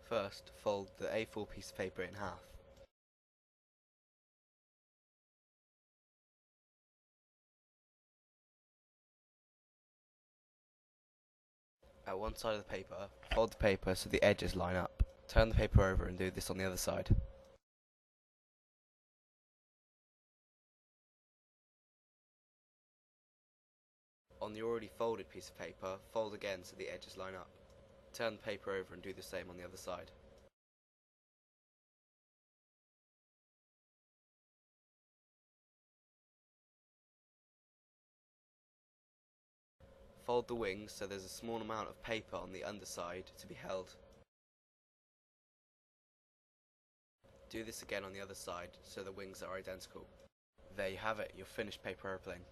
First, fold the A4 piece of paper in half. At one side of the paper, fold the paper so the edges line up. Turn the paper over and do this on the other side. On the already folded piece of paper, fold again so the edges line up. Turn the paper over and do the same on the other side. Fold the wings so there's a small amount of paper on the underside to be held. Do this again on the other side so the wings are identical. There you have it, your finished paper aeroplane.